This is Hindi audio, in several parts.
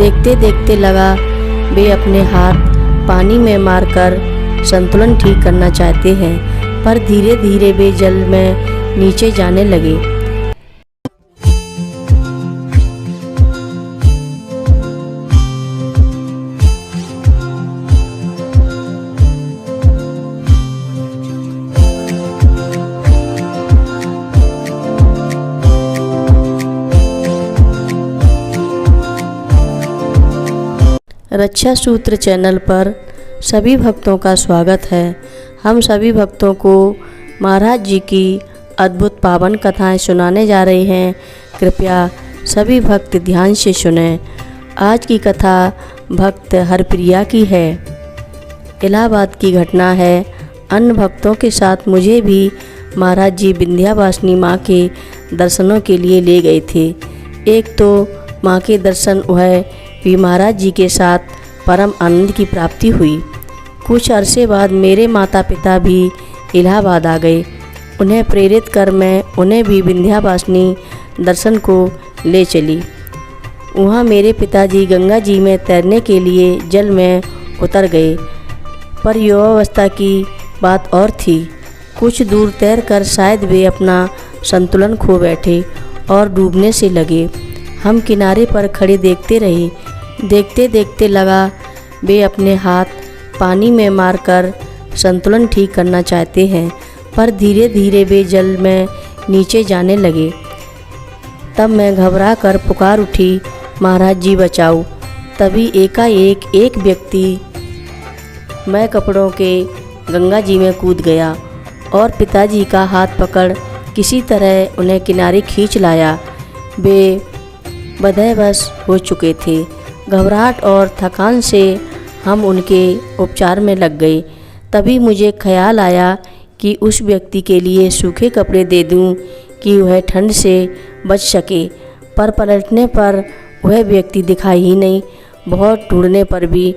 देखते देखते लगा वे अपने हाथ पानी में मारकर संतुलन ठीक करना चाहते हैं, पर धीरे धीरे वे जल में नीचे जाने लगे। रक्षा सूत्र चैनल पर सभी भक्तों का स्वागत है। हम सभी भक्तों को महाराज जी की अद्भुत पावन कथाएं सुनाने जा रहे हैं। कृपया सभी भक्त ध्यान से सुनें। आज की कथा भक्त हरप्रिया की है। इलाहाबाद की घटना है। अन्य भक्तों के साथ मुझे भी महाराज जी विंध्यावासिनी माँ के दर्शनों के लिए ले गए थे। एक तो माँ के दर्शन वह भी महाराज जी के साथ परम आनंद की प्राप्ति हुई। कुछ अरसे बाद मेरे माता पिता भी इलाहाबाद आ गए। उन्हें प्रेरित कर मैं उन्हें भी विंध्यावासिनी दर्शन को ले चली। वहाँ मेरे पिताजी गंगा जी में तैरने के लिए जल में उतर गए, पर युवावस्था की बात और थी। कुछ दूर तैरकर शायद वे अपना संतुलन खो बैठे और डूबने से लगे। हम किनारे पर खड़े देखते रहे। देखते देखते लगा वे अपने हाथ पानी में मारकर संतुलन ठीक करना चाहते हैं, पर धीरे धीरे वे जल में नीचे जाने लगे। तब मैं घबरा कर पुकार उठी, महाराज जी बचाओ। तभी एकाएक एक व्यक्ति मैं कपड़ों के गंगा जी में कूद गया और पिताजी का हाथ पकड़ किसी तरह उन्हें किनारे खींच लाया। वे बदहवश हो चुके थे। घबराहट और थकान से हम उनके उपचार में लग गए। तभी मुझे ख्याल आया कि उस व्यक्ति के लिए सूखे कपड़े दे दूं कि वह ठंड से बच सके, पर पलटने पर वह व्यक्ति दिखाई ही नहीं। बहुत ढूंढने पर भी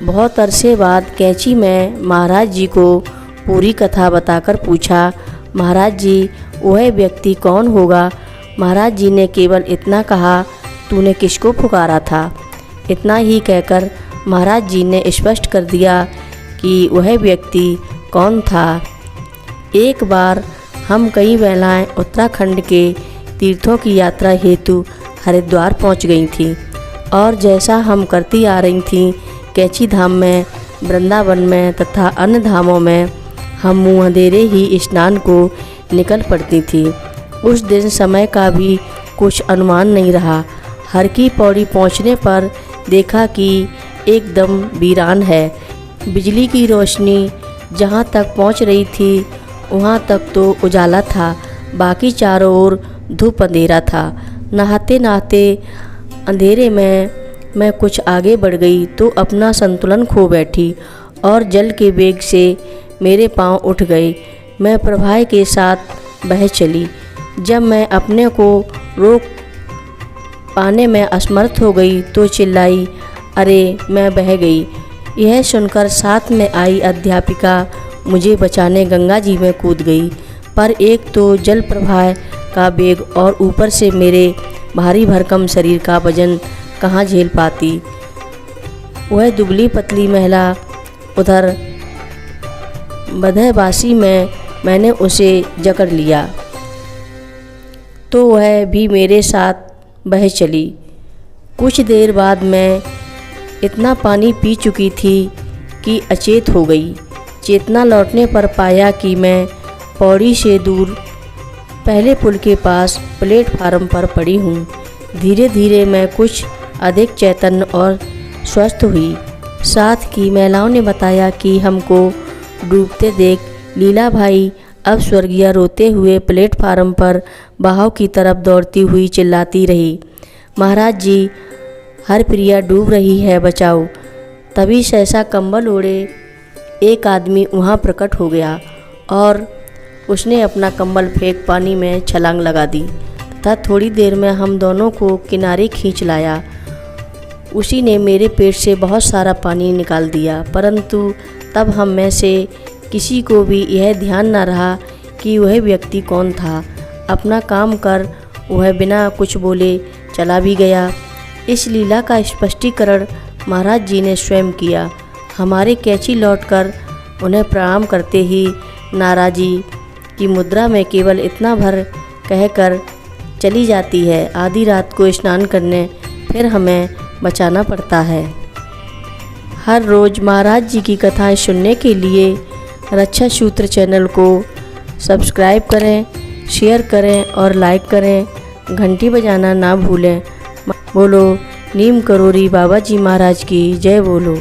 बहुत अरसे बाद कैंची में महाराज जी को पूरी कथा बताकर पूछा, महाराज जी वह व्यक्ति कौन होगा? महाराज जी ने केवल इतना कहा, तूने किसको पुकारा था? इतना ही कहकर महाराज जी ने स्पष्ट कर दिया कि वह व्यक्ति कौन था। एक बार हम कई महिलाएं उत्तराखंड के तीर्थों की यात्रा हेतु हरिद्वार पहुंच गई थीं, और जैसा हम करती आ रही थीं, कैंची धाम में, वृंदावन में तथा अन्य धामों में हम मुँह अंधेरे ही स्नान को निकल पड़ती थी। उस दिन समय का भी कुछ अनुमान नहीं रहा। हर की पौड़ी पहुंचने पर देखा कि एकदम वीरान है। बिजली की रोशनी जहां तक पहुंच रही थी वहां तक तो उजाला था, बाकी चारों ओर धूप अंधेरा था। नहाते नहाते अंधेरे में मैं कुछ आगे बढ़ गई तो अपना संतुलन खो बैठी और जल के वेग से मेरे पांव उठ गए। मैं प्रवाह के साथ बह चली। जब मैं अपने को रोक पाने में असमर्थ हो गई तो चिल्लाई, अरे मैं बह गई। यह सुनकर साथ में आई अध्यापिका मुझे बचाने गंगा जी में कूद गई, पर एक तो जल प्रवाह का वेग और ऊपर से मेरे भारी भरकम शरीर का वजन कहाँ झेल पाती। वह दुबली पतली महिला उधर बदहवासी में मैंने उसे जकड़ लिया तो वह भी मेरे साथ बह चली। कुछ देर बाद मैं इतना पानी पी चुकी थी कि अचेत हो गई। चेतना लौटने पर पाया कि मैं पौड़ी से दूर पहले पुल के पास प्लेटफार्म पर पड़ी हूँ। धीरे धीरे मैं कुछ अधिक चैतन्य और स्वस्थ हुई। साथ की महिलाओं ने बताया कि हमको डूबते देख लीला भाई अब स्वर्गीय रोते हुए प्लेटफार्म पर बहाव की तरफ दौड़ती हुई चिल्लाती रही, महाराज जी हरप्रिया डूब रही है, बचाओ। तभी सहसा कंबल ओढ़े एक आदमी वहाँ प्रकट हो गया और उसने अपना कंबल फेंक पानी में छलांग लगा दी तथा थोड़ी देर में हम दोनों को किनारे खींच लाया। उसी ने मेरे पेट से बहुत सारा पानी निकाल दिया, परंतु तब हम में से किसी को भी यह ध्यान न रहा कि वह व्यक्ति कौन था। अपना काम कर वह बिना कुछ बोले चला भी गया। इस लीला का स्पष्टीकरण महाराज जी ने स्वयं किया। हमारे कैची लौटकर उन्हें प्रणाम करते ही नाराजी की मुद्रा में केवल इतना भर कहकर चली जाती है। आधी रात को स्नान करने फिर हमें बचाना पड़ता है। हर रोज़ महाराज जी की कथाएं सुनने के लिए रक्षा सूत्र चैनल को सब्सक्राइब करें, शेयर करें और लाइक करें। घंटी बजाना ना भूलें। बोलो नीम करोरी बाबा जी महाराज की जय बोलो।